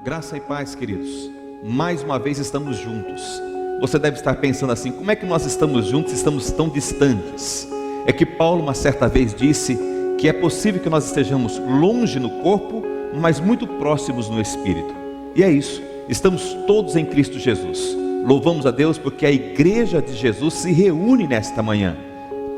Graça e paz, queridos. Mais uma vez estamos juntos. Você deve estar pensando assim: como é que nós estamos juntos e estamos tão distantes? É que Paulo uma certa vez disse que é possível que nós estejamos longe no corpo, mas muito próximos no espírito. E é isso, estamos todos em Cristo Jesus. Louvamos a Deus porque a igreja de Jesus se reúne nesta manhã.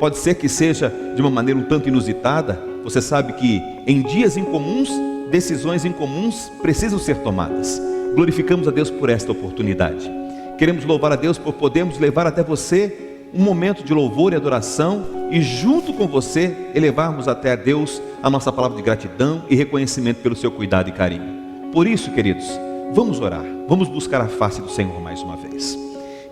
Pode ser que seja de uma maneira um tanto inusitada. Você sabe que em dias incomuns, decisões incomuns precisam ser tomadas. Glorificamos a Deus por esta oportunidade. Queremos louvar a Deus por podermos levar até você um momento de louvor e adoração, e junto com você elevarmos até a Deus a nossa palavra de gratidão e reconhecimento pelo seu cuidado e carinho. Por isso, queridos, vamos orar, vamos buscar a face do Senhor mais uma vez.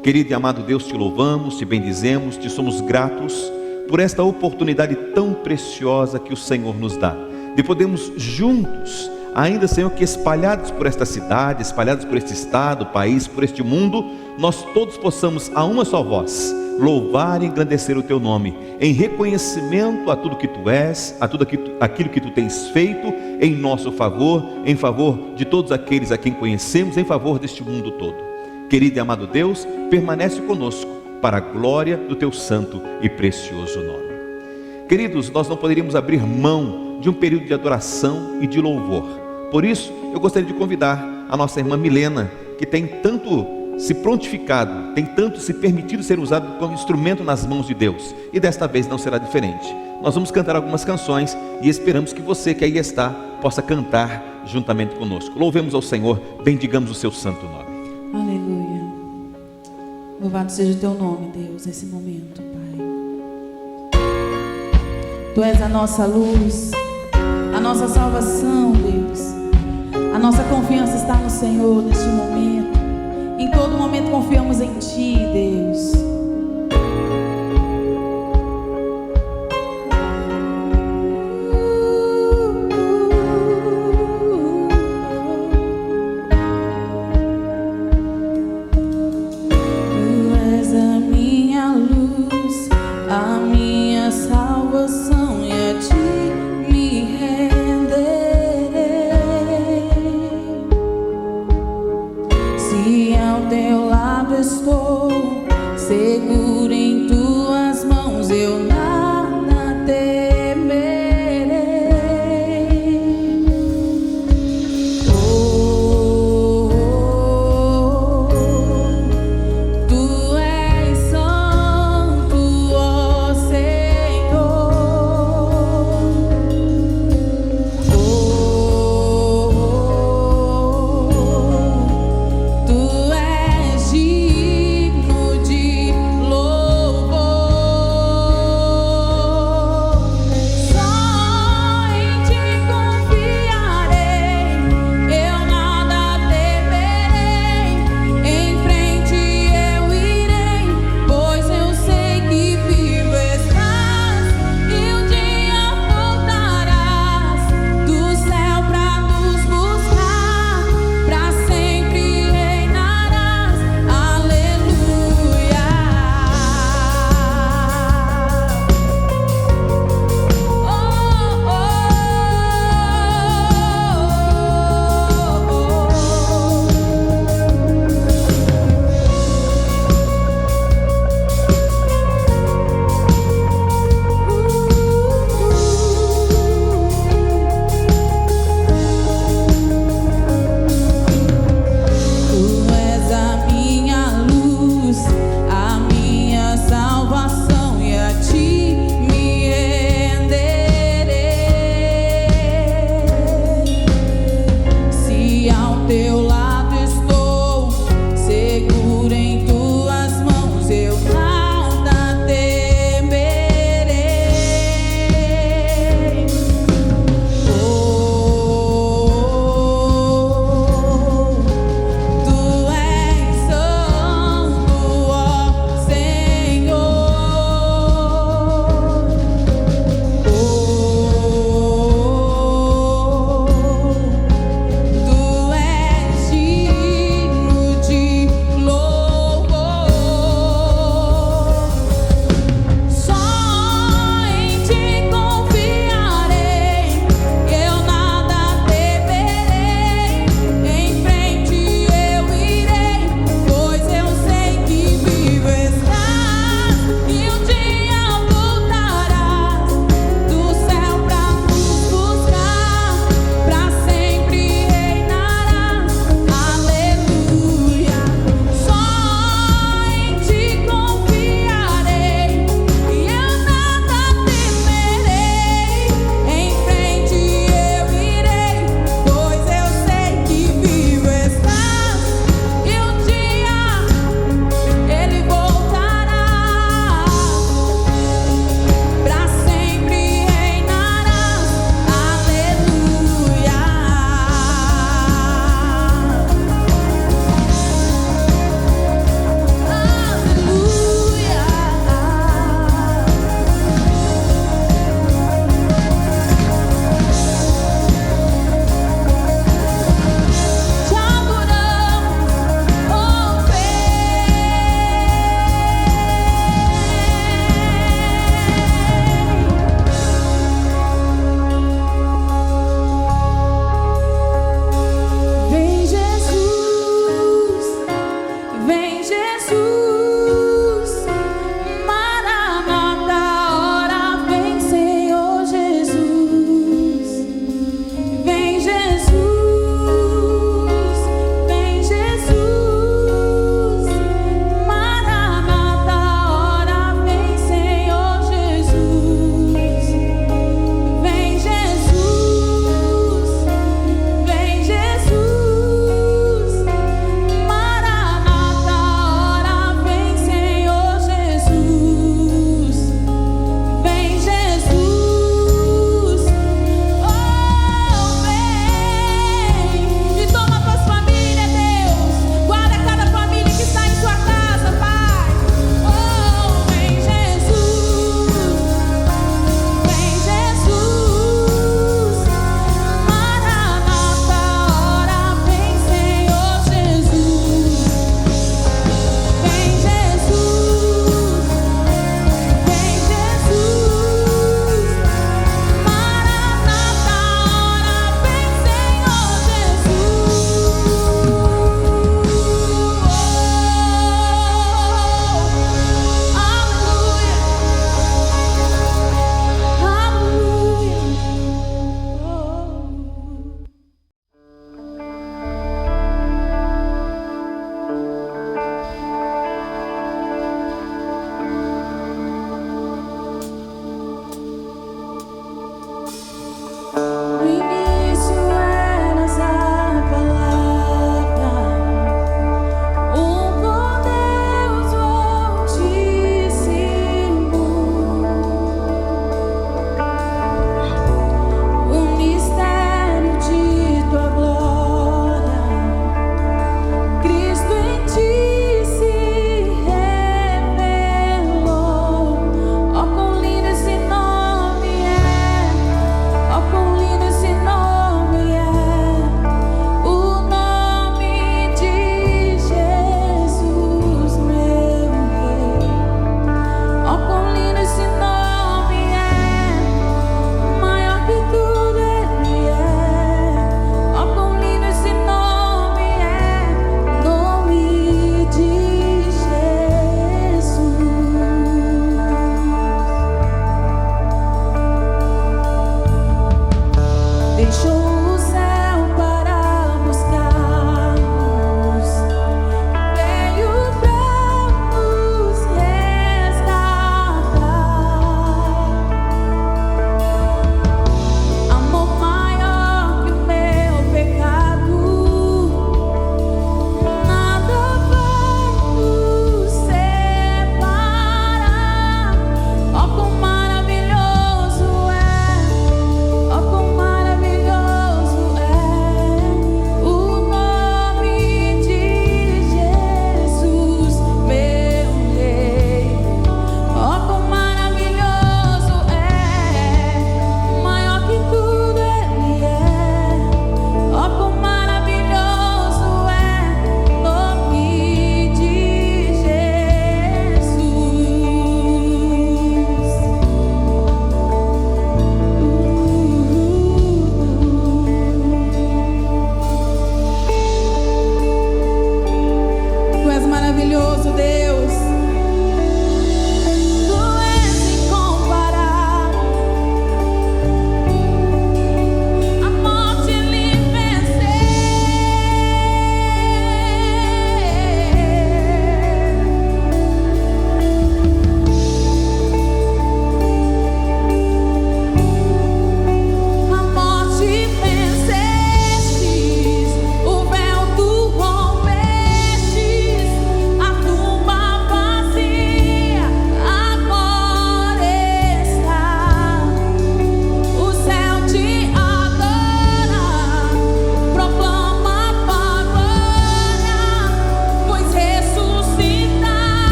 Querido e amado Deus, te louvamos, te bendizemos, te somos gratos por esta oportunidade tão preciosa que o Senhor nos dá, de podermos juntos, ainda, Senhor, que espalhados por esta cidade, espalhados por este estado, país, por este mundo, nós todos possamos a uma só voz louvar e engrandecer o teu nome, em reconhecimento a tudo que tu és, a tudo aquilo que tu tens feito em nosso favor, em favor de todos aqueles a quem conhecemos, em favor deste mundo todo. Querido e amado Deus, permanece conosco para a glória do teu santo e precioso nome. Queridos, nós não poderíamos abrir mão de um período de adoração e de louvor. Por isso, eu gostaria de convidar a nossa irmã Milena, que tem tanto se prontificado, tem tanto se permitido ser usado como instrumento nas mãos de Deus, e desta vez não será diferente. Nós vamos cantar algumas canções e esperamos que você que aí está possa cantar juntamente conosco. Louvemos ao Senhor, bendigamos o seu santo nome. Aleluia. Louvado seja o teu nome, Deus, nesse momento, Pai. Tu és a nossa luz, a nossa salvação, Deus. A nossa confiança está no Senhor neste momento. Em todo momento confiamos em Ti, Deus. Tu és a minha luz, a minha salvação, e a Ti me renderei. Se ao teu lado estou, sei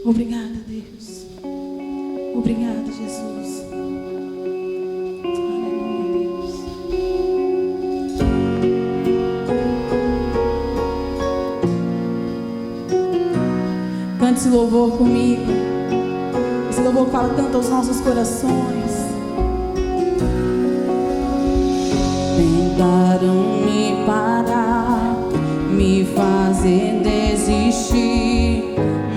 Obrigada, Deus. Obrigada, Jesus. Aleluia, Deus. Cante esse louvor comigo. Esse louvor fala tanto aos nossos corações. Tentaram me parar, me fazer desistir,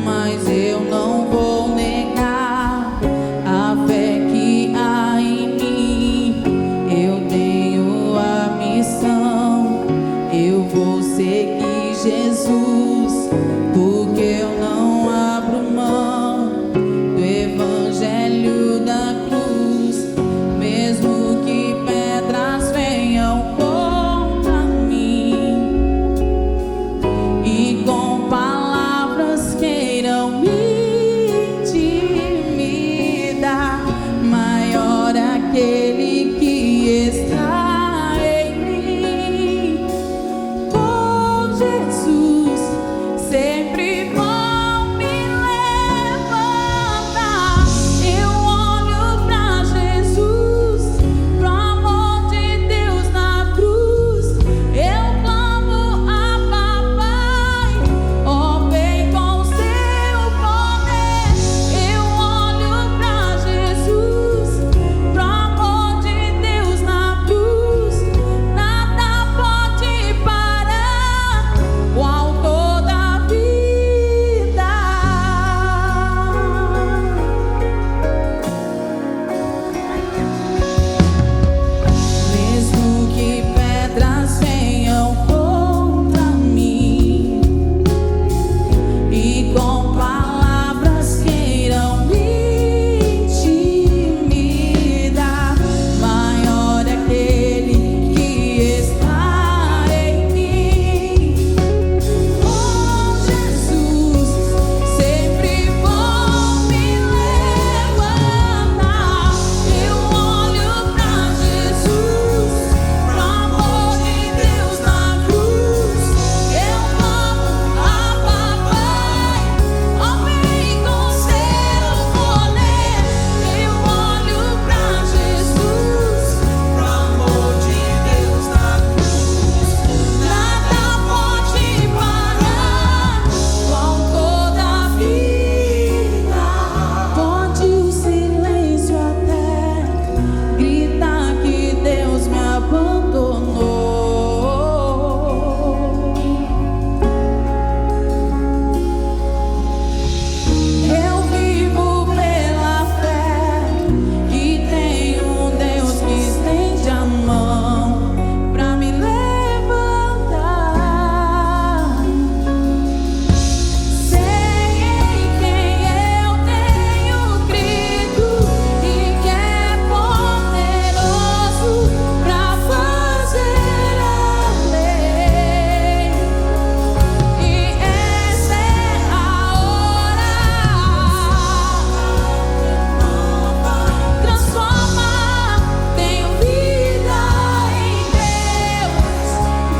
mas eu não vou negar a fé que há em mim. Eu tenho a missão, eu vou seguir Jesus, porque eu não abro mão do evangelho da cruz, mesmo que pedras venham contra mim e com palavras queiram me intimidar. Maior aquele que está em mim. Oh, Jesus, sempre vou me levantar. Eu olho pra Jesus, pro amor de Deus na cruz. Eu clamo a papai, ó, vem com seu poder. Eu olho pra Jesus, pro amor de Deus na cruz. Nada pode parar o autor da vida. Mesmo que pedras venham contra mim e com palavras queiram me intimidar, maior aquele que está em mim. Oh, Jesus, sempre vou me levantar. Eu olho pra Jesus, pro amor de Deus na cruz. Eu clamo a papai, ó, vem com seu poder. Eu olho pra Jesus, pro amor de Deus na cruz. Nada pode parar o autor da vida. Pode o silêncio até gritar que Deus me abandonou. Eu vivo pela fé e tenho um Deus que estende a mão pra me levantar. Sei em quem eu tenho crido e que é poderoso pra fazer a lei. E essa é a hora. Transforma, tenho vida em Deus,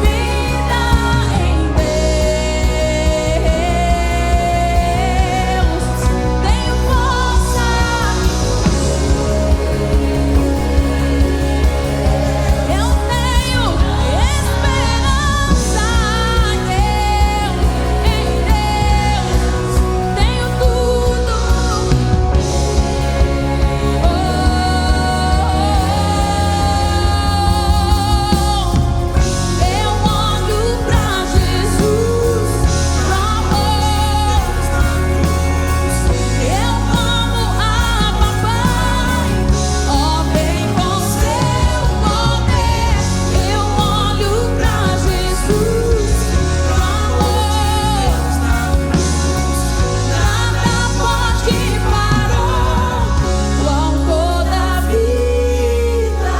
vida em Deus. Tenho força, eu tenho esperança em Deus, tenho tudo. Eu olho pra Jesus, pro amor. Eu amo a papai, ó, vem com seu poder. Eu olho pra Jesus, pro amor. Nada pode parar o autor da vida.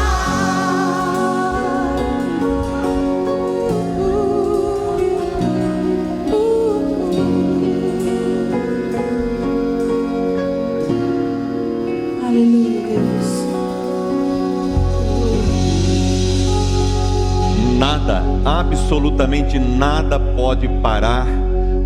Aleluia, Deus. Nada, absolutamente nada pode parar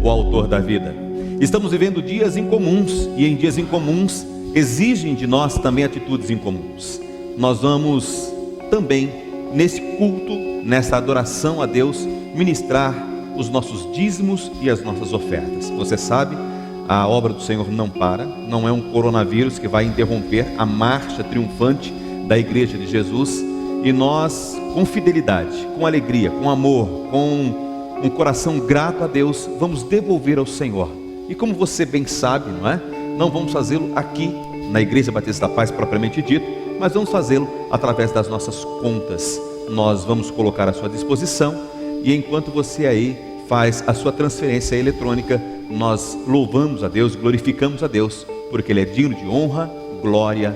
o autor da vida. Estamos vivendo dias incomuns, e em dias incomuns exigem de nós também atitudes incomuns. Nós vamos também, nesse culto, nessa adoração a Deus, ministrar os nossos dízimos e as nossas ofertas. Você sabe, a obra do Senhor não para, não é um coronavírus que vai interromper a marcha triunfante da igreja de Jesus, e nós, com fidelidade, com alegria, com amor, com um coração grato a Deus, vamos devolver ao Senhor. E como você bem sabe, não é? Não vamos fazê-lo aqui na Igreja Batista da Paz propriamente dito, mas vamos fazê-lo através das nossas contas. Nós vamos colocar à sua disposição, e enquanto você aí faz a sua transferência eletrônica, nós louvamos a Deus, glorificamos a Deus, porque Ele é digno de honra, glória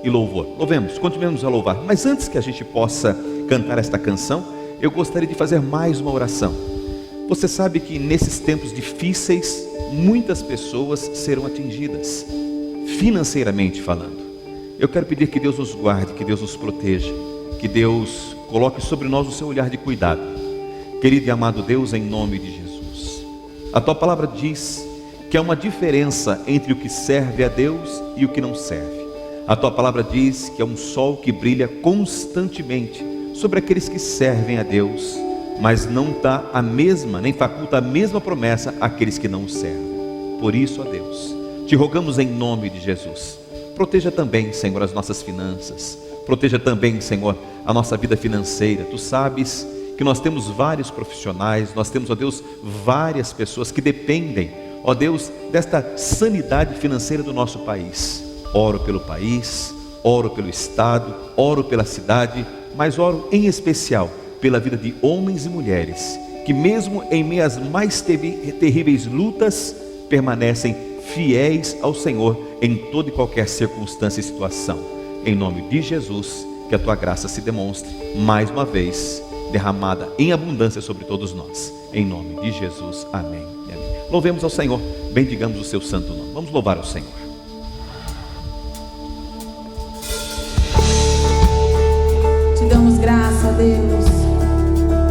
e louvor. Louvemos, continuemos a louvar. Mas antes que a gente possa cantar esta canção, eu gostaria de fazer mais uma oração. Você sabe que nesses tempos difíceis, muitas pessoas serão atingidas, financeiramente falando. Eu quero pedir que Deus nos guarde, que Deus nos proteja, que Deus coloque sobre nós o seu olhar de cuidado. Querido e amado Deus, em nome de Jesus, a Tua palavra diz que há uma diferença entre o que serve a Deus e o que não serve. A Tua palavra diz que é um sol que brilha constantemente sobre aqueles que servem a Deus, mas não dá a mesma, nem faculta a mesma promessa àqueles que não o servem. Por isso, ó Deus, te rogamos em nome de Jesus, proteja também, Senhor, as nossas finanças, proteja também, Senhor, a nossa vida financeira. Tu sabes que nós temos vários profissionais, nós temos, ó Deus, várias pessoas que dependem, ó Deus, desta sanidade financeira do nosso país. Oro pelo país, oro pelo estado, oro pela cidade, mas oro em especial pela vida de homens e mulheres que mesmo em meio às mais terríveis lutas permanecem fiéis ao Senhor em toda e qualquer circunstância e situação. Em nome de Jesus, que a Tua graça se demonstre mais uma vez derramada em abundância sobre todos nós. Em nome de Jesus, amém. Amém. Louvemos ao Senhor, bendigamos o seu santo nome. Vamos louvar ao Senhor. Te damos graça, Deus,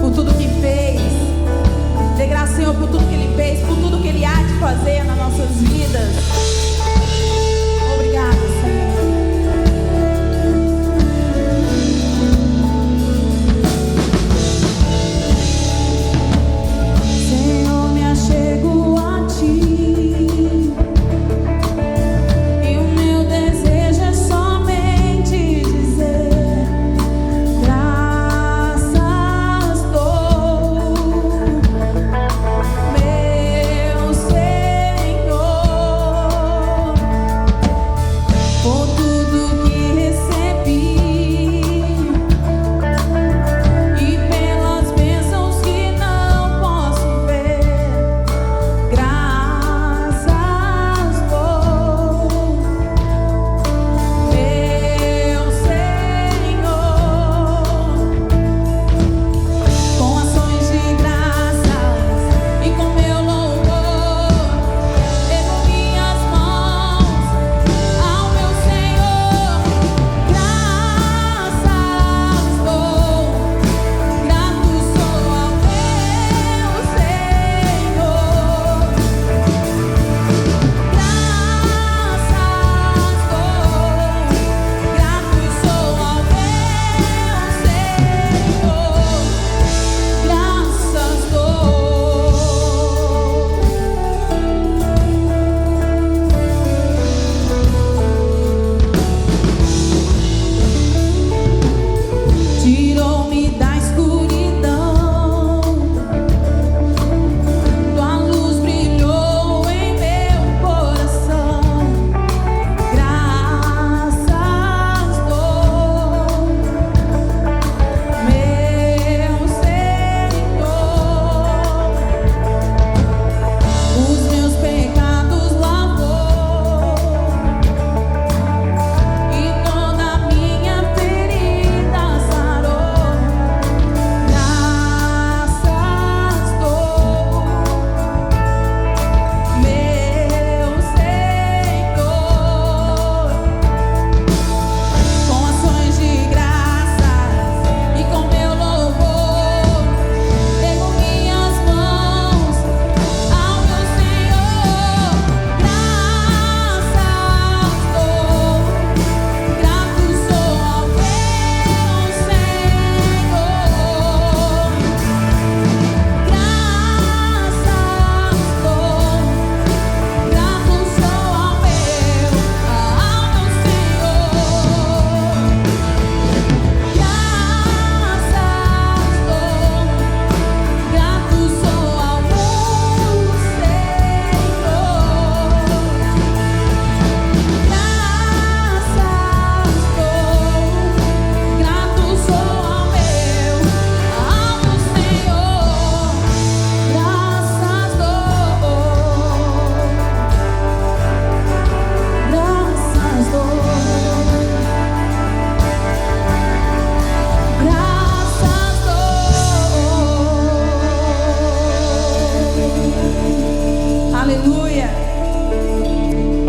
por tudo que fez. Dê graça, Senhor, por tudo que Ele fez, por tudo que Ele há de fazer nas nossas vidas. Obrigada, Senhor. Senhor, me achego a Ti, e o meu desejo é somente dizer graças dou, meu Senhor.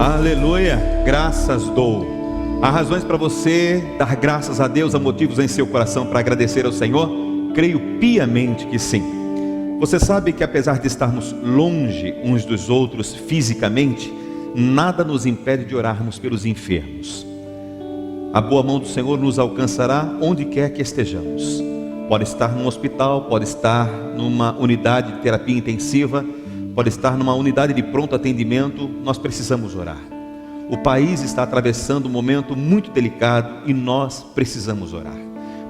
Aleluia, graças dou. Há razões para você dar graças a Deus, há motivos em seu coração para agradecer ao Senhor? Creio piamente que sim. Você sabe que apesar de estarmos longe uns dos outros fisicamente, nada nos impede de orarmos pelos enfermos. A boa mão do Senhor nos alcançará onde quer que estejamos. Pode estar num hospital, pode estar numa unidade de terapia intensiva, pode estar numa unidade de pronto atendimento. Nós precisamos orar. O país está atravessando um momento muito delicado e nós precisamos orar.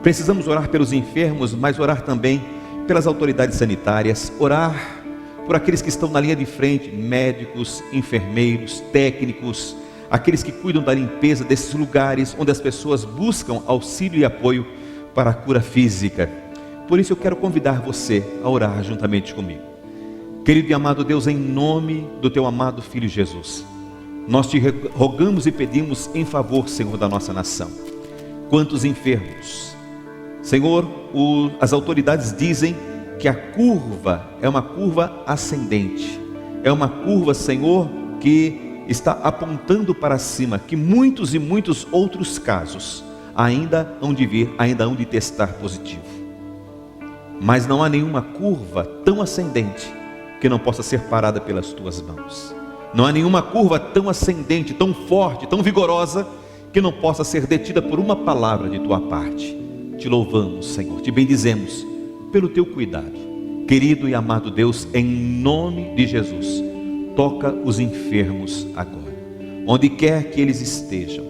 Precisamos orar pelos enfermos, mas orar também pelas autoridades sanitárias, orar por aqueles que estão na linha de frente, médicos, enfermeiros, técnicos, aqueles que cuidam da limpeza desses lugares onde as pessoas buscam auxílio e apoio para a cura física. Por isso eu quero convidar você a orar juntamente comigo. Querido e amado Deus, em nome do teu amado Filho Jesus, nós te rogamos e pedimos em favor, Senhor, da nossa nação. Quantos enfermos, Senhor, as autoridades dizem que a curva é uma curva ascendente, é uma curva, Senhor, que está apontando para cima, que muitos e muitos outros casos ainda hão de vir, ainda hão de testar positivo. Mas não há nenhuma curva tão ascendente que não possa ser parada pelas tuas mãos. Não há nenhuma curva tão ascendente, tão forte, tão vigorosa, que não possa ser detida por uma palavra de tua parte. Te louvamos, Senhor, te bendizemos pelo teu cuidado. Querido e amado Deus, em nome de Jesus, toca os enfermos agora, onde quer que eles estejam.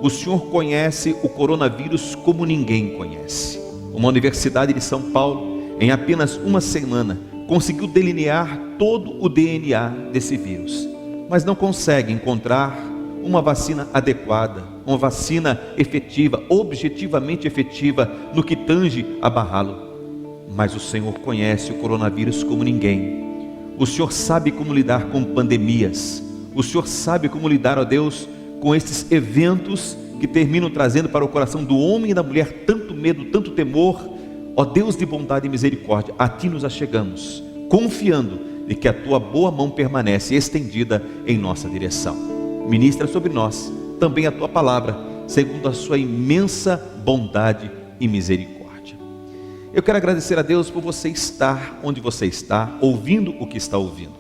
O Senhor conhece o coronavírus como ninguém conhece. Uma universidade de São Paulo, em apenas uma semana, conseguiu delinear todo o DNA desse vírus, mas não consegue encontrar uma vacina adequada, uma vacina efetiva, objetivamente efetiva no que tange a barrá-lo. Mas o Senhor conhece o coronavírus como ninguém. O Senhor sabe como lidar com pandemias. O Senhor sabe como lidar, ó Deus, com esses eventos que terminam trazendo para o coração do homem e da mulher tanto medo, tanto temor. Ó Deus de bondade e misericórdia, a Ti nos achegamos, confiando de que a Tua boa mão permanece estendida em nossa direção. Ministra sobre nós também a Tua palavra, segundo a Sua imensa bondade e misericórdia. Eu quero agradecer a Deus por você estar onde você está, ouvindo o que está ouvindo.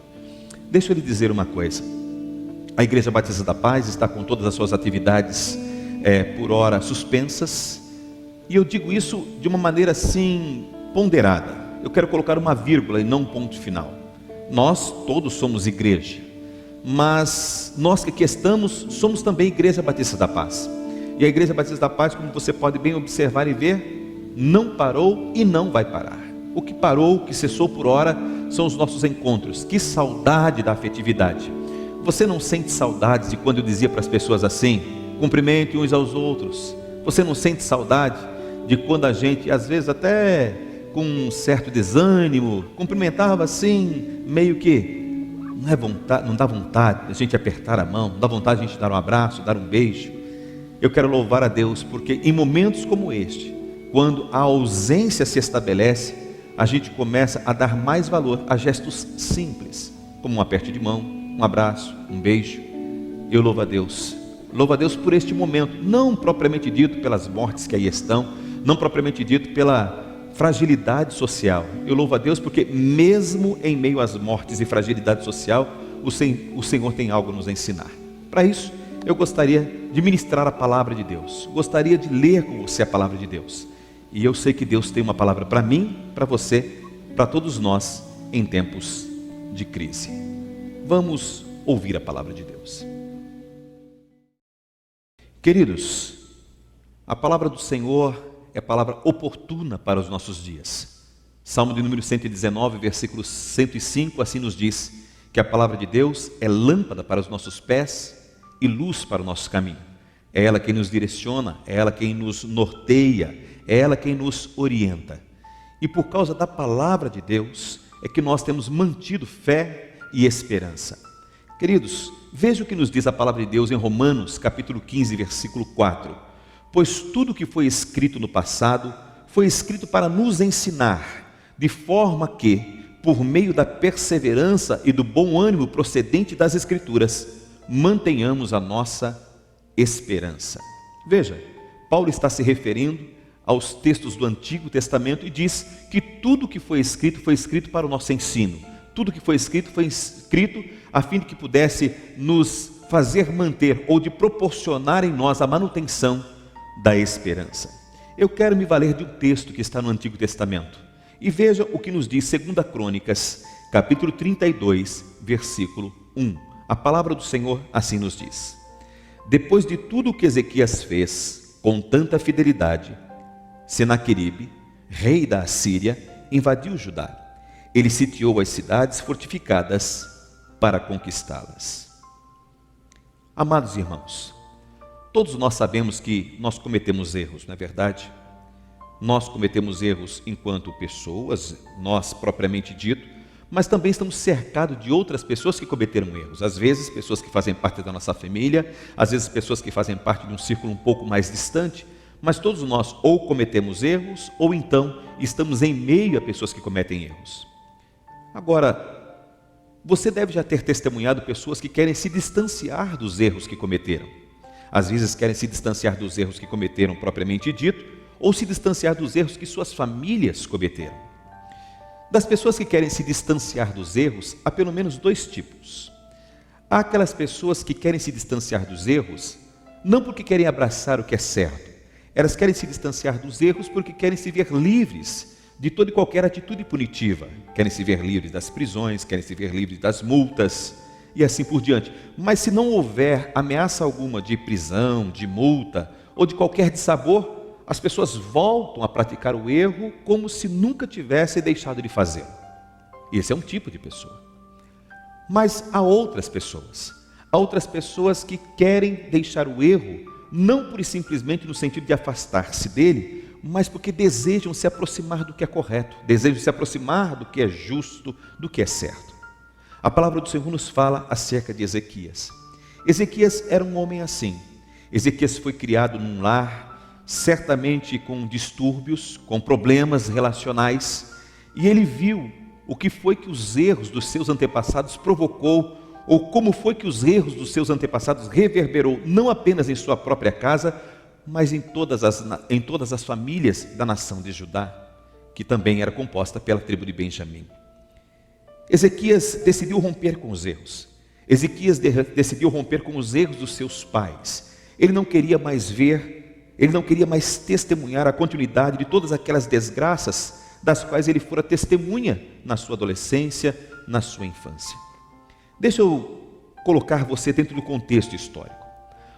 Deixa eu lhe dizer uma coisa. A Igreja Batista da Paz está com todas as suas atividades por hora suspensas. E eu digo isso de uma maneira assim ponderada. Eu quero colocar uma vírgula e não um ponto final. Nós todos somos igreja, mas nós que aqui estamos somos também Igreja Batista da Paz. E a Igreja Batista da Paz, como você pode bem observar e ver, não parou e não vai parar. O que parou, o que cessou por hora, são os nossos encontros. Que saudade da afetividade. Você não sente saudades de quando eu dizia para as pessoas assim: cumprimente uns aos outros? Você não sente saudade de quando a gente, às vezes até com um certo desânimo, cumprimentava assim, meio que não dá vontade de a gente apertar a mão, não dá vontade de a gente dar um abraço, dar um beijo? Eu quero louvar a Deus, porque em momentos como este, quando a ausência se estabelece, a gente começa a dar mais valor a gestos simples, como um aperte de mão, um abraço, um beijo. Eu louvo a Deus por este momento, não propriamente dito pelas mortes que aí estão, não propriamente dito pela fragilidade social. Eu louvo a Deus porque mesmo em meio às mortes e fragilidade social, o Senhor tem algo a nos ensinar. Para isso, eu gostaria de ministrar a palavra de Deus, gostaria de ler com você a palavra de Deus. E eu sei que Deus tem uma palavra para mim, para você, para todos nós em tempos de crise. Vamos ouvir a palavra de Deus. Queridos, a palavra do Senhor é palavra oportuna para os nossos dias. Salmo de número 119, versículo 105, assim nos diz que a palavra de Deus é lâmpada para os nossos pés e luz para o nosso caminho. É ela quem nos direciona, é ela quem nos norteia, é ela quem nos orienta. E por causa da palavra de Deus é que nós temos mantido fé e esperança. Queridos, veja o que nos diz a palavra de Deus em Romanos, capítulo 15, versículo 4. Pois tudo que foi escrito no passado, foi escrito para nos ensinar, de forma que, por meio da perseverança e do bom ânimo procedente das Escrituras, mantenhamos a nossa esperança. Veja, Paulo está se referindo aos textos do Antigo Testamento e diz que tudo que foi escrito para o nosso ensino. Tudo que foi escrito a fim de que pudesse nos fazer manter ou de proporcionar em nós a manutenção da esperança. Eu quero me valer de um texto que está no Antigo Testamento. E veja o que nos diz 2 Crônicas, capítulo 32, versículo 1. A palavra do Senhor assim nos diz: depois de tudo o que Ezequias fez com tanta fidelidade, Senaqueribe, rei da Assíria, invadiu Judá. Ele sitiou as cidades fortificadas para conquistá-las. Amados irmãos, todos nós sabemos que nós cometemos erros, não é verdade? Nós cometemos erros enquanto pessoas, nós propriamente dito, mas também estamos cercados de outras pessoas que cometeram erros. Às vezes, pessoas que fazem parte da nossa família, às vezes, pessoas que fazem parte de um círculo um pouco mais distante, mas todos nós ou cometemos erros, ou então estamos em meio a pessoas que cometem erros. Agora, você deve já ter testemunhado pessoas que querem se distanciar dos erros que cometeram. Às vezes querem se distanciar dos erros que cometeram propriamente dito, ou se distanciar dos erros que suas famílias cometeram. Das pessoas que querem se distanciar dos erros, há pelo menos dois tipos. Há aquelas pessoas que querem se distanciar dos erros, não porque querem abraçar o que é certo, elas querem se distanciar dos erros porque querem se ver livres de toda e qualquer atitude punitiva. Querem se ver livres das prisões, querem se ver livres das multas e assim por diante. Mas se não houver ameaça alguma de prisão, de multa ou de qualquer dissabor, as pessoas voltam a praticar o erro como se nunca tivessem deixado de fazê-lo. Esse é um tipo de pessoa. Mas há outras pessoas que querem deixar o erro não por simplesmente no sentido de afastar-se dele, mas porque desejam se aproximar do que é correto, desejam se aproximar do que é justo, do que é certo. A palavra do Senhor nos fala acerca de Ezequias. Ezequias era um homem assim. Ezequias foi criado num lar, certamente com distúrbios, com problemas relacionais, e ele viu o que foi que os erros dos seus antepassados provocou, ou como foi que os erros dos seus antepassados reverberou, não apenas em sua própria casa, mas em todas as famílias da nação de Judá, que também era composta pela tribo de Benjamim. Ezequias decidiu romper com os erros. Ezequias decidiu romper com os erros dos seus pais. Ele não queria mais testemunhar a continuidade de todas aquelas desgraças das quais ele fora testemunha na sua adolescência, na sua infância. Deixa eu colocar você dentro do contexto histórico.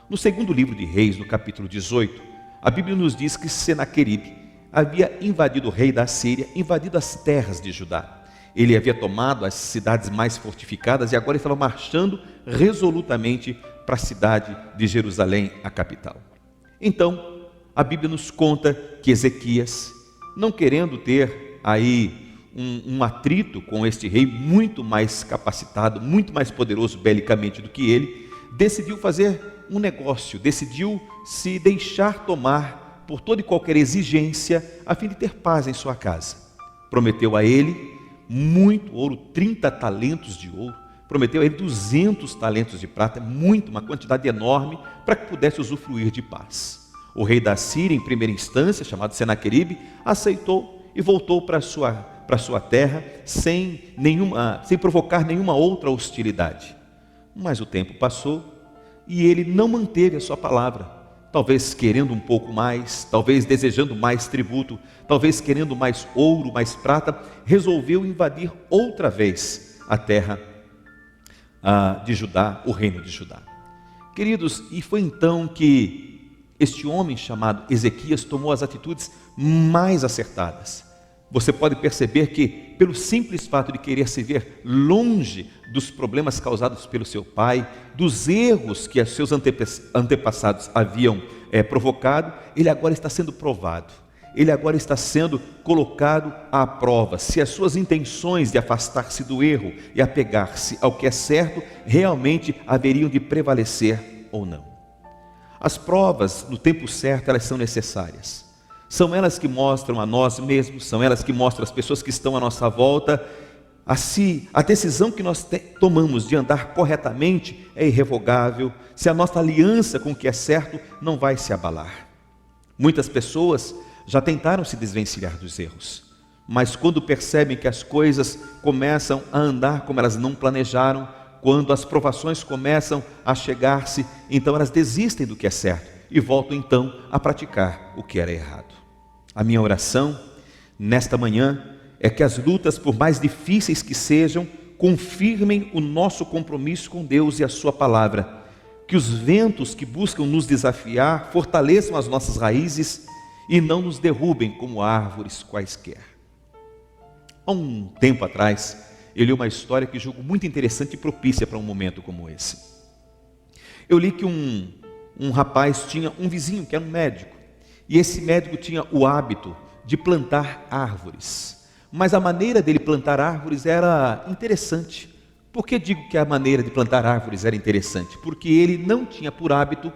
No segundo livro de Reis, no capítulo 18, a Bíblia nos diz que Senaqueribe havia invadido o rei da Assíria, invadido as terras de Judá. Ele havia tomado as cidades mais fortificadas e agora estava marchando resolutamente para a cidade de Jerusalém, a capital. Então, a Bíblia nos conta que Ezequias, não querendo ter aí um atrito com este rei muito mais capacitado, muito mais poderoso belicamente do que ele, decidiu fazer um negócio, decidiu se deixar tomar por toda e qualquer exigência a fim de ter paz em sua casa. Prometeu a ele muito ouro, 30 talentos de ouro, prometeu a ele 200 talentos de prata, uma quantidade enorme, para que pudesse usufruir de paz. O rei da Síria, em primeira instância, chamado Senaqueribe, aceitou e voltou para sua terra sem provocar nenhuma outra hostilidade. Mas o tempo passou e ele não manteve a sua palavra, talvez querendo um pouco mais, talvez desejando mais tributo, talvez querendo mais ouro, mais prata, resolveu invadir outra vez a terra de Judá, o reino de Judá. Queridos, e foi então que este homem chamado Ezequias tomou as atitudes mais acertadas. Você pode perceber que, pelo simples fato de querer se ver longe dos problemas causados pelo seu pai, dos erros que os seus antepassados haviam provocado, ele agora está sendo provado. Ele agora está sendo colocado à prova, se as suas intenções de afastar-se do erro e apegar-se ao que é certo, realmente haveriam de prevalecer ou não. As provas, no tempo certo, elas são necessárias. São elas que mostram a nós mesmos, são elas que mostram as pessoas que estão à nossa volta a decisão que nós tomamos de andar corretamente é irrevogável, se a nossa aliança com o que é certo não vai se abalar. Muitas pessoas já tentaram se desvencilhar dos erros, mas quando percebem que as coisas começam a andar como elas não planejaram, quando as provações começam a chegar-se, então elas desistem do que é certo e voltam então a praticar o que era errado. A minha oração nesta manhã é que as lutas, por mais difíceis que sejam, confirmem o nosso compromisso com Deus e a sua palavra, que os ventos que buscam nos desafiar fortaleçam as nossas raízes e não nos derrubem como árvores quaisquer. Há um tempo atrás, eu li uma história que julgo muito interessante e propícia para um momento como esse. Eu li que um rapaz tinha um vizinho que era um médico, e esse médico tinha o hábito de plantar árvores, mas a maneira dele plantar árvores era interessante. Por que digo que a maneira de plantar árvores era interessante? Porque ele não tinha por hábito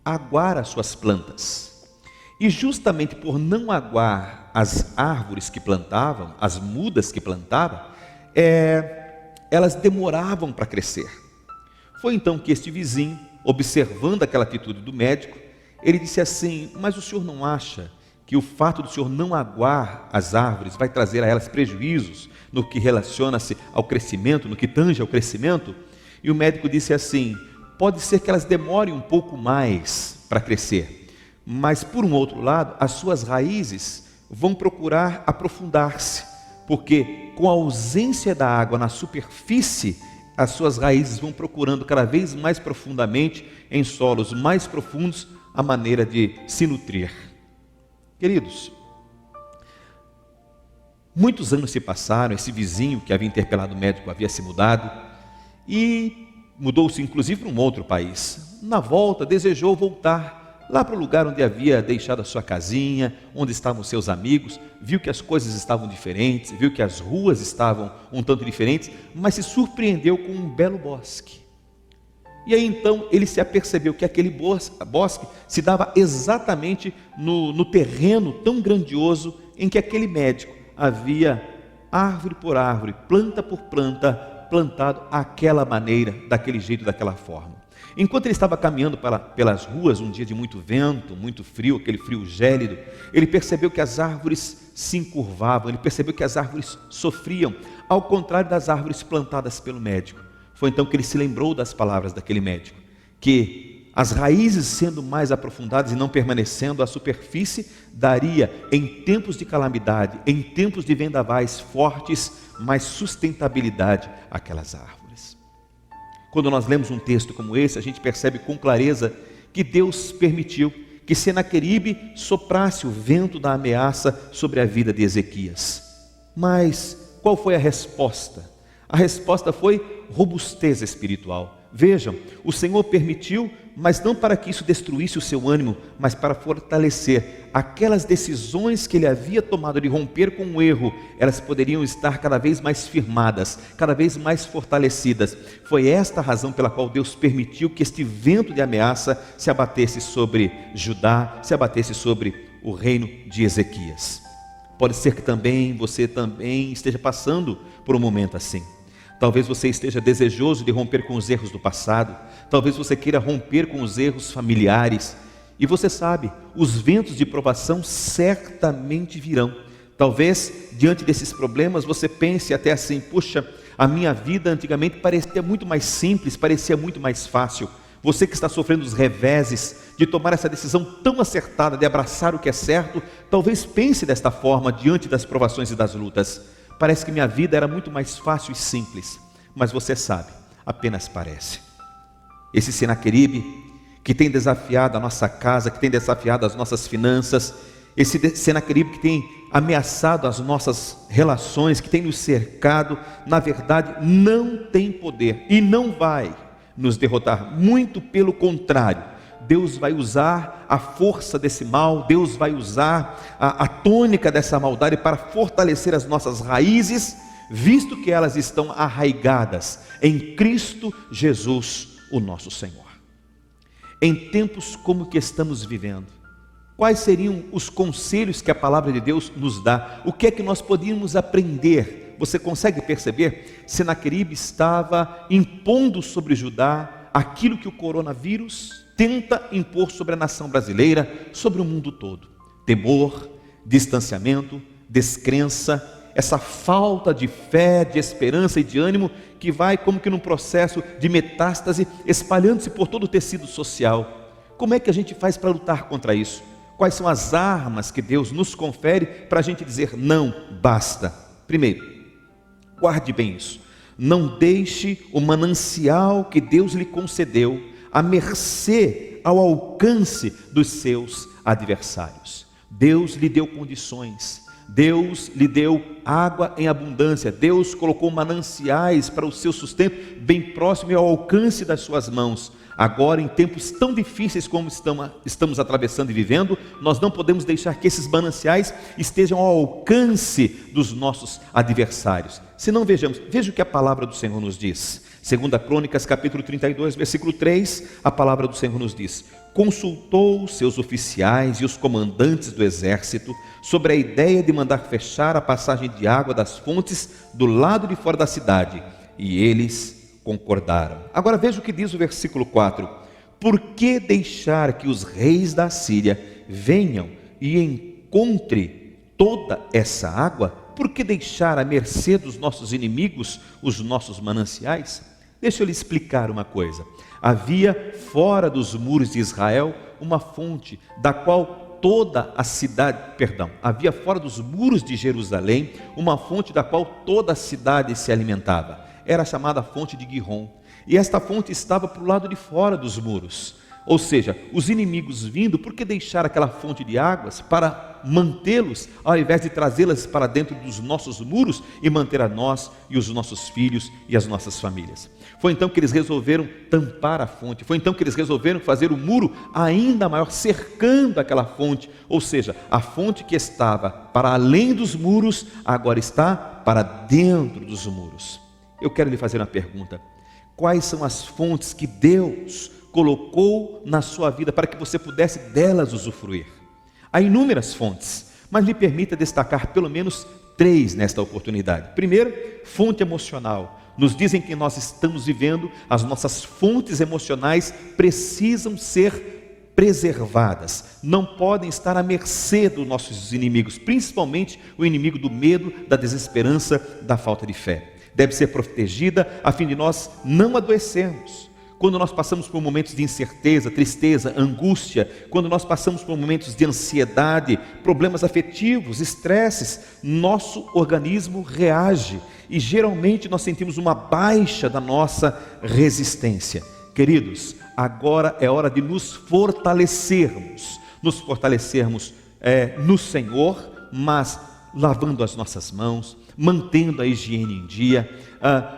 aguar as suas plantas. E justamente por não aguar as árvores que plantavam, as mudas que plantava, elas demoravam para crescer. Foi então que este vizinho, observando aquela atitude do médico, ele disse assim: mas o senhor não acha que o fato do senhor não aguar as árvores vai trazer a elas prejuízos no que relaciona-se ao crescimento, no que tange ao crescimento? E o médico disse assim: pode ser que elas demorem um pouco mais para crescer, mas por um outro lado, as suas raízes vão procurar aprofundar-se, porque com a ausência da água na superfície, as suas raízes vão procurando cada vez mais profundamente, em solos mais profundos, a maneira de se nutrir. Queridos, muitos anos se passaram, esse vizinho que havia interpelado o médico havia se mudado, e mudou-se inclusive para um outro país. Na volta, desejou voltar lá para o lugar onde havia deixado a sua casinha, onde estavam seus amigos, viu que as coisas estavam diferentes, viu que as ruas estavam um tanto diferentes, mas se surpreendeu com um belo bosque. E aí então ele se apercebeu que aquele bosque se dava exatamente no terreno tão grandioso em que aquele médico havia, árvore por árvore, planta por planta, plantado àquela maneira, daquele jeito, daquela forma. Enquanto ele estava caminhando pelas ruas, um dia de muito vento, muito frio, aquele frio gélido, ele percebeu que as árvores se encurvavam, ele percebeu que as árvores sofriam, ao contrário das árvores plantadas pelo médico. Foi então que ele se lembrou das palavras daquele médico, que as raízes sendo mais aprofundadas e não permanecendo à superfície, daria em tempos de calamidade, em tempos de vendavais fortes, mais sustentabilidade àquelas árvores. Quando nós lemos um texto como esse, a gente percebe com clareza que Deus permitiu que Senaqueribe soprasse o vento da ameaça sobre a vida de Ezequias. Mas qual foi a resposta? A resposta foi robustez espiritual. Vejam, o Senhor permitiu, mas não para que isso destruísse o seu ânimo, mas para fortalecer aquelas decisões que ele havia tomado de romper com o erro. Elas poderiam estar cada vez mais firmadas, cada vez mais fortalecidas. Foi esta a razão pela qual Deus permitiu que este vento de ameaça se abatesse sobre Judá, se abatesse sobre o reino de Ezequias. Pode ser que você também esteja passando por um momento assim. Talvez você esteja desejoso de romper com os erros do passado, talvez você queira romper com os erros familiares, e você sabe, os ventos de provação certamente virão. Talvez, diante desses problemas, você pense até assim: puxa, a minha vida antigamente parecia muito mais simples, parecia muito mais fácil. Você que está sofrendo os reveses de tomar essa decisão tão acertada de abraçar o que é certo, talvez pense desta forma diante das provações e das lutas: parece que minha vida era muito mais fácil e simples. Mas você sabe, apenas parece. Esse Senaqueribe que tem desafiado a nossa casa, que tem desafiado as nossas finanças, esse Senaqueribe que tem ameaçado as nossas relações, que tem nos cercado, na verdade não tem poder e não vai nos derrotar. Muito pelo contrário, Deus vai usar a força desse mal, Deus vai usar a tônica dessa maldade para fortalecer as nossas raízes, visto que elas estão arraigadas em Cristo Jesus, o nosso Senhor. Em tempos como que estamos vivendo, quais seriam os conselhos que a palavra de Deus nos dá? O que é que nós podíamos aprender você consegue perceber? Senaqueribe estava impondo sobre Judá aquilo que o coronavírus tenta impor sobre a nação brasileira, sobre o mundo todo: temor, distanciamento, descrença, essa falta de fé, de esperança e de ânimo que vai como que num processo de metástase espalhando-se por todo o tecido social. Como é que a gente faz para lutar contra isso? Quais são as armas que Deus nos confere para a gente dizer não, basta? Primeiro, guarde bem isso: não deixe o manancial que Deus lhe concedeu à mercê, ao alcance dos seus adversários. Deus lhe deu condições, Deus lhe deu água em abundância, Deus colocou mananciais para o seu sustento bem próximo e ao alcance das suas mãos. Agora, em tempos tão difíceis como estamos atravessando e vivendo, nós não podemos deixar que esses mananciais estejam ao alcance dos nossos adversários. Se não, veja o que a palavra do Senhor nos diz. 2 Crônicas, capítulo 32, versículo 3, a palavra do Senhor nos diz: consultou seus oficiais e os comandantes do exército sobre a ideia de mandar fechar a passagem de água das fontes do lado de fora da cidade, e eles concordaram. Agora veja o que diz o versículo 4: por que deixar que os reis da Síria venham e encontrem toda essa água? Por que deixar à mercê dos nossos inimigos os nossos mananciais? Deixa eu lhe explicar uma coisa. Havia fora dos muros de Israel uma fonte da qual toda a cidade, havia fora dos muros de Jerusalém uma fonte da qual toda a cidade se alimentava. Era chamada fonte de Gihon, e esta fonte estava para o lado de fora dos muros. Ou seja, os inimigos vindo, por que deixar aquela fonte de águas para mantê-los, ao invés de trazê-las para dentro dos nossos muros e manter a nós e os nossos filhos e as nossas famílias? Foi então que eles resolveram tampar a fonte, foi então que eles resolveram fazer o muro ainda maior, cercando aquela fonte. Ou seja, a fonte que estava para além dos muros, agora está para dentro dos muros. Eu quero lhe fazer uma pergunta: quais são as fontes que Deus colocou na sua vida para que você pudesse delas usufruir? Há inúmeras fontes, mas me permita destacar pelo menos 3 nesta oportunidade. Primeiro, fonte emocional. Nos dizem que nós estamos vivendo, as nossas fontes emocionais precisam ser preservadas, não podem estar à mercê dos nossos inimigos, principalmente o inimigo do medo, da desesperança, da falta de fé. Deve ser protegida a fim de nós não adoecermos. Quando nós passamos por momentos de incerteza, tristeza, angústia, quando nós passamos por momentos de ansiedade, problemas afetivos, estresses, nosso organismo reage e geralmente nós sentimos uma baixa da nossa resistência. Queridos, agora é hora de nos fortalecermos no Senhor, mas lavando as nossas mãos, mantendo a higiene em dia,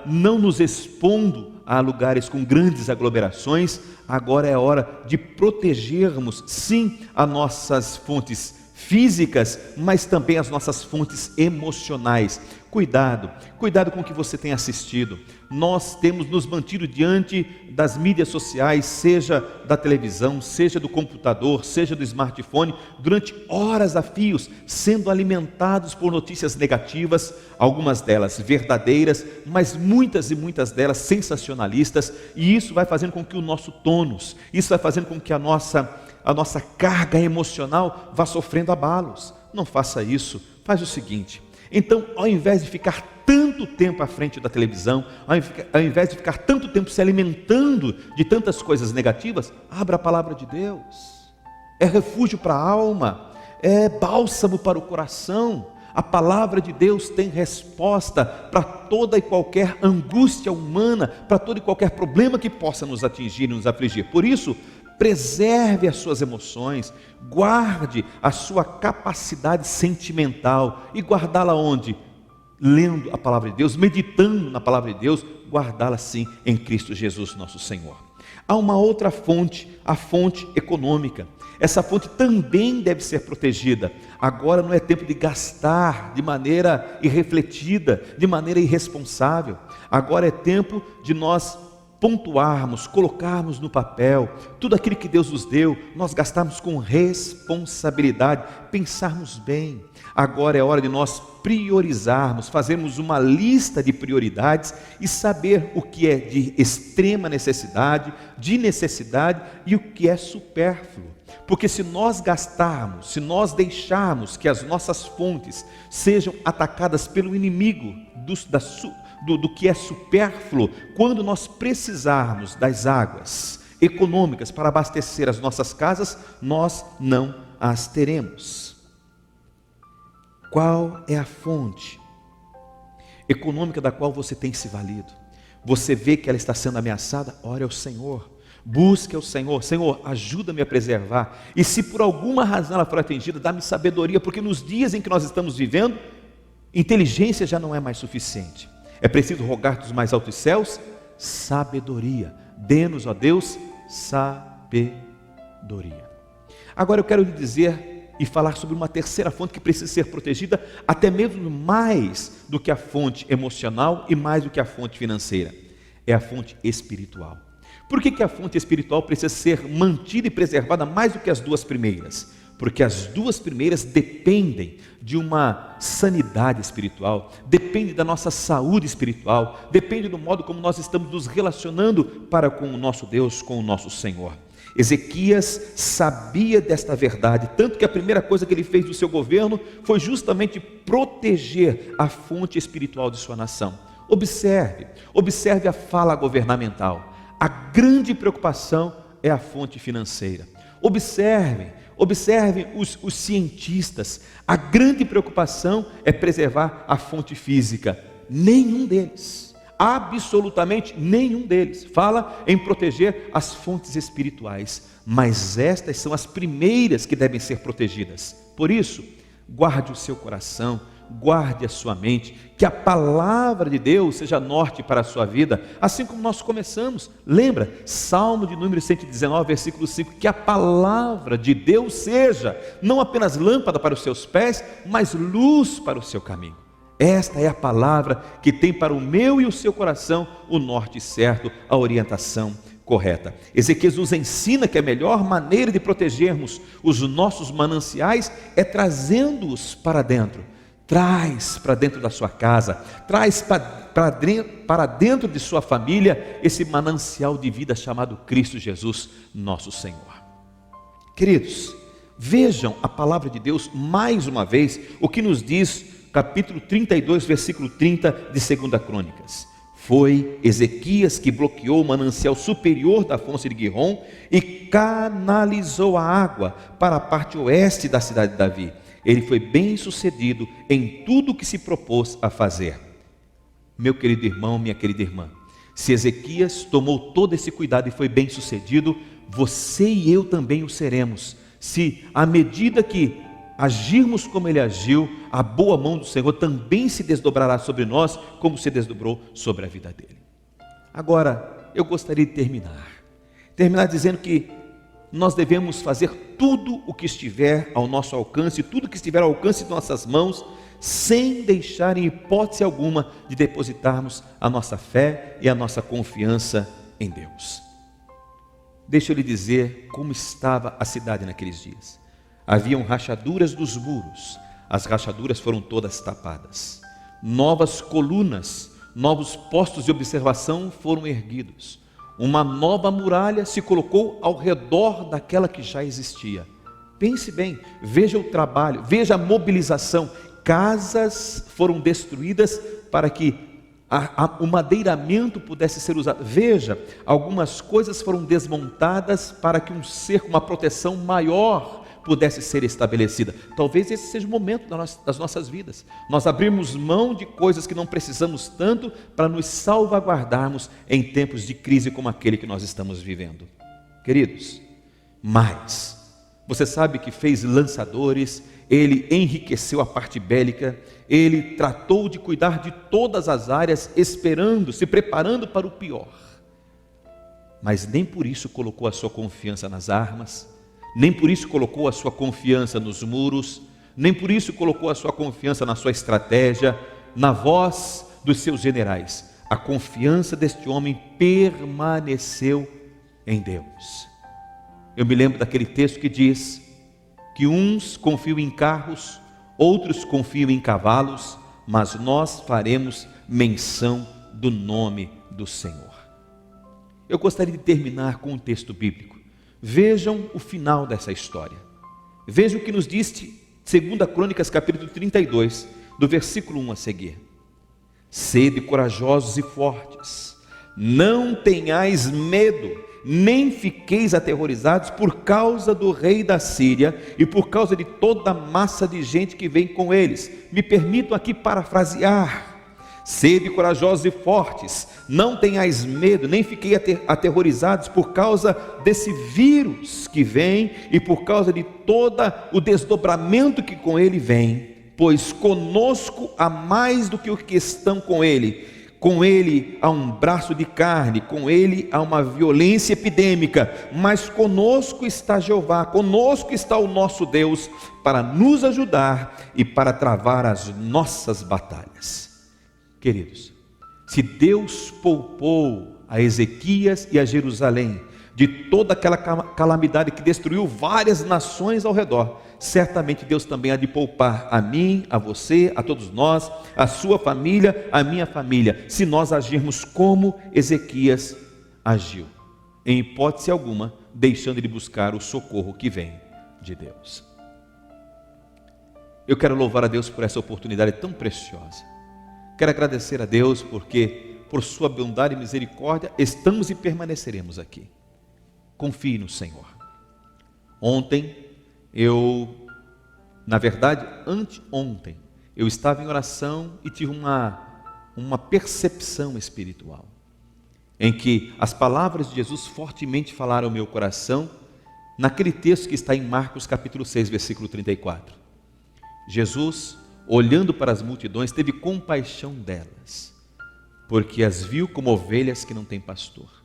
não nos expondo a lugares com grandes aglomerações. Agora é hora de protegermos, sim, as nossas fontes físicas, mas também as nossas fontes emocionais. Cuidado com o que você tem assistido. Nós temos nos mantido diante das mídias sociais, seja da televisão, seja do computador, seja do smartphone, durante horas a fios, sendo alimentados por notícias negativas, algumas delas verdadeiras, mas muitas e muitas delas sensacionalistas, e isso vai fazendo com que o nosso tônus, isso vai fazendo com que a nossa carga emocional vá sofrendo abalos. Não faça isso. Faz o seguinte: então, ao invés de ficar tanto tempo à frente da televisão, ao invés de ficar tanto tempo se alimentando de tantas coisas negativas, abra a palavra de Deus. É refúgio para a alma, é bálsamo para o coração. A palavra de Deus tem resposta para toda e qualquer angústia humana, para todo e qualquer problema que possa nos atingir e nos afligir. Por isso, preserve as suas emoções, guarde a sua capacidade sentimental. E guardá-la onde? Lendo a palavra de Deus, meditando na palavra de Deus, guardá-la sim em Cristo Jesus nosso Senhor. Há uma outra fonte, a fonte econômica. Essa fonte também deve ser protegida. Agora não é tempo de gastar de maneira irrefletida, de maneira irresponsável. Agora é tempo de nós pontuarmos, colocarmos no papel tudo aquilo que Deus nos deu, nós gastarmos com responsabilidade, pensarmos bem. Agora é hora de nós priorizarmos, fazermos uma lista de prioridades e saber o que é de extrema necessidade, e o que é supérfluo. Porque se nós gastarmos, se nós deixarmos que as nossas fontes sejam atacadas pelo inimigo do que é supérfluo, quando nós precisarmos das águas econômicas para abastecer as nossas casas, nós não as teremos. Qual é a fonte econômica da qual você tem se valido? Você vê que ela está sendo ameaçada? Ore ao Senhor, busque ao Senhor. Senhor, ajuda-me a preservar, e se por alguma razão ela for atingida, dá-me sabedoria, porque nos dias em que nós estamos vivendo, inteligência já não é mais suficiente. É preciso rogar dos mais altos céus sabedoria. Dê-nos, ó Deus, sabedoria. Agora eu quero lhe dizer e falar sobre uma terceira fonte que precisa ser protegida, até mesmo mais do que a fonte emocional e mais do que a fonte financeira. É a fonte espiritual. Por que a fonte espiritual precisa ser mantida e preservada mais do que as duas primeiras? Porque as duas primeiras dependem de uma sanidade espiritual, depende da nossa saúde espiritual, depende do modo como nós estamos nos relacionando para com o nosso Deus, com o nosso Senhor. Ezequias sabia desta verdade, tanto que a primeira coisa que ele fez do seu governo foi justamente proteger a fonte espiritual de sua nação. Observe a fala governamental. A grande preocupação é a fonte financeira. Observem os cientistas. A grande preocupação é preservar a fonte física. Nenhum deles, absolutamente nenhum deles, fala em proteger as fontes espirituais, mas estas são as primeiras que devem ser protegidas. Por isso, guarde o seu coração, guarde a sua mente, que a palavra de Deus seja norte para a sua vida, assim como nós começamos. Lembra? Salmo de número 119, versículo 5, que a palavra de Deus seja não apenas lâmpada para os seus pés, mas luz para o seu caminho. Esta é a palavra que tem para o meu e o seu coração o norte certo, a orientação correta. Ezequias nos ensina que a melhor maneira de protegermos os nossos mananciais é trazendo-os para dentro. Traz para dentro da sua casa, traz para dentro de sua família esse manancial de vida chamado Cristo Jesus, nosso Senhor. Queridos, vejam a palavra de Deus mais uma vez, o que nos diz capítulo 32, versículo 30 de 2 Crônicas. Foi Ezequias que bloqueou o manancial superior da fonte de Gihon e canalizou a água para a parte oeste da cidade de Davi. Ele foi bem sucedido em tudo o que se propôs a fazer. Meu querido irmão, minha querida irmã, se Ezequias tomou todo esse cuidado e foi bem sucedido, você e eu também o seremos, se à medida que agirmos como ele agiu, a boa mão do Senhor também se desdobrará sobre nós, como se desdobrou sobre a vida dele. Agora, eu gostaria de terminar dizendo que nós devemos fazer tudo o que estiver ao nosso alcance, tudo que estiver ao alcance de nossas mãos, sem deixar em hipótese alguma de depositarmos a nossa fé e a nossa confiança em Deus. Deixa eu lhe dizer como estava a cidade naqueles dias. Haviam rachaduras dos muros, as rachaduras foram todas tapadas. Novas colunas, novos postos de observação foram erguidos. Uma nova muralha se colocou ao redor daquela que já existia. Pense bem, veja o trabalho, veja a mobilização. Casas foram destruídas para que o madeiramento pudesse ser usado. Veja, algumas coisas foram desmontadas para que um cerco, uma proteção maior pudesse ser estabelecida. Talvez esse seja o momento das nossas vidas. Nós abrimos mão de coisas que não precisamos tanto para nos salvaguardarmos em tempos de crise como aquele que nós estamos vivendo. Queridos, mas você sabe que fez lançadores, ele enriqueceu a parte bélica, ele tratou de cuidar de todas as áreas, esperando, se preparando para o pior. Mas nem por isso colocou a sua confiança nas armas, nem por isso colocou a sua confiança nos muros, nem por isso colocou a sua confiança na sua estratégia, na voz dos seus generais. a confiança deste homem permaneceu em Deus. Eu me lembro daquele texto que diz que uns confiam em carros, outros confiam em cavalos, mas nós faremos menção do nome do Senhor. Eu gostaria de terminar com um texto bíblico. Vejam o final dessa história. Vejam o que nos diz 2 Crônicas capítulo 32, do versículo 1 a seguir. Sede corajosos e fortes, não tenhais medo, nem fiqueis aterrorizados por causa do rei da Síria e por causa de toda a massa de gente que vem com eles. Me permitam aqui parafrasear. Sede corajosos e fortes, não tenhais medo, nem fiquei aterrorizados por causa desse vírus que vem e por causa de todo o desdobramento que com ele vem, pois conosco há mais do que os que estão com ele. Com ele há um braço de carne, com ele há uma violência epidêmica, mas conosco está Jeová, conosco está o nosso Deus, para nos ajudar e para travar as nossas batalhas. Queridos, se Deus poupou a Ezequias e a Jerusalém de toda aquela calamidade que destruiu várias nações ao redor, certamente Deus também há de poupar a mim, a você, a todos nós, a sua família, a minha família, se nós agirmos como Ezequias agiu, em hipótese alguma, deixando de buscar o socorro que vem de Deus. Eu quero louvar a Deus por essa oportunidade tão preciosa. Quero agradecer a Deus porque, por sua bondade e misericórdia, estamos e permaneceremos aqui. Confie no Senhor. Ontem, anteontem, eu estava em oração e tive uma percepção espiritual, em que as palavras de Jesus fortemente falaram ao meu coração, naquele texto que está em Marcos capítulo 6, versículo 34. Jesus, olhando para as multidões, teve compaixão delas, porque as viu como ovelhas que não têm pastor.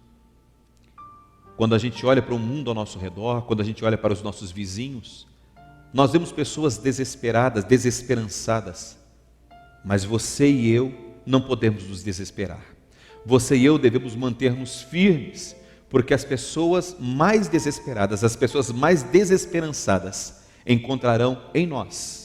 Quando a gente olha para o mundo ao nosso redor, quando a gente olha para os nossos vizinhos, nós vemos pessoas desesperadas, desesperançadas, mas você e eu não podemos nos desesperar. Você e eu devemos manter-nos firmes, porque as pessoas mais desesperadas, as pessoas mais desesperançadas encontrarão em nós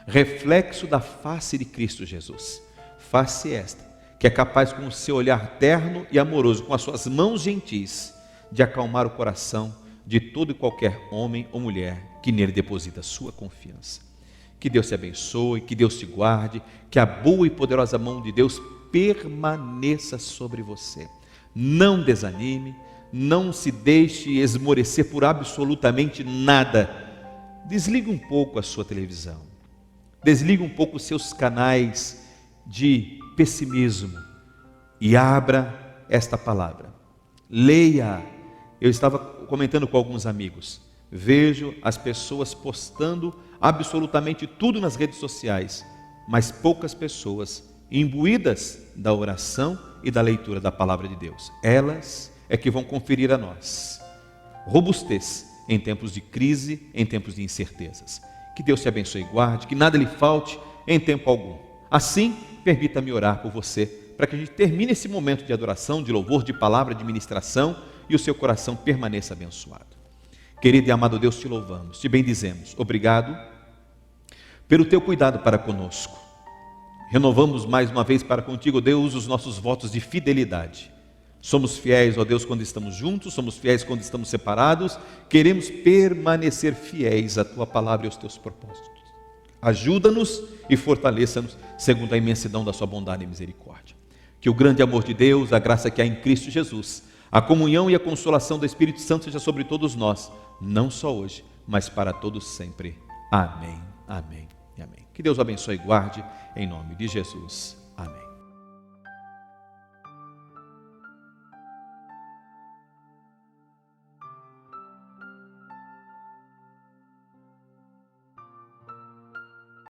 reflexo da face de Cristo Jesus, face esta que é capaz, com o seu olhar terno e amoroso, com as suas mãos gentis, de acalmar o coração de todo e qualquer homem ou mulher que nele deposita a sua confiança. Que Deus te abençoe, que Deus te guarde, que a boa e poderosa mão de Deus permaneça sobre você. Não desanime, não se deixe esmorecer por absolutamente nada. Desligue um pouco a sua televisão, desligue um pouco os seus canais de pessimismo e abra esta palavra. Leia. Eu estava comentando com alguns amigos, vejo as pessoas postando absolutamente tudo nas redes sociais, mas poucas pessoas imbuídas da oração e da leitura da palavra de Deus. Elas é que vão conferir a nós robustez em tempos de crise, em tempos de incertezas. Que Deus te abençoe e guarde, que nada lhe falte em tempo algum. Assim, permita-me orar por você, para que a gente termine esse momento de adoração, de louvor, de palavra, de ministração, e o seu coração permaneça abençoado. Querido e amado Deus, te louvamos, te bendizemos. Obrigado pelo teu cuidado para conosco. Renovamos mais uma vez para contigo, Deus, os nossos votos de fidelidade. Somos fiéis, ó Deus, quando estamos juntos, somos fiéis quando estamos separados. Queremos permanecer fiéis à tua palavra e aos teus propósitos. Ajuda-nos e fortaleça-nos segundo a imensidão da sua bondade e misericórdia. Que o grande amor de Deus, a graça que há em Cristo Jesus, a comunhão e a consolação do Espírito Santo seja sobre todos nós, não só hoje, mas para todos sempre. Amém, amém e amém. Que Deus abençoe e guarde, em nome de Jesus.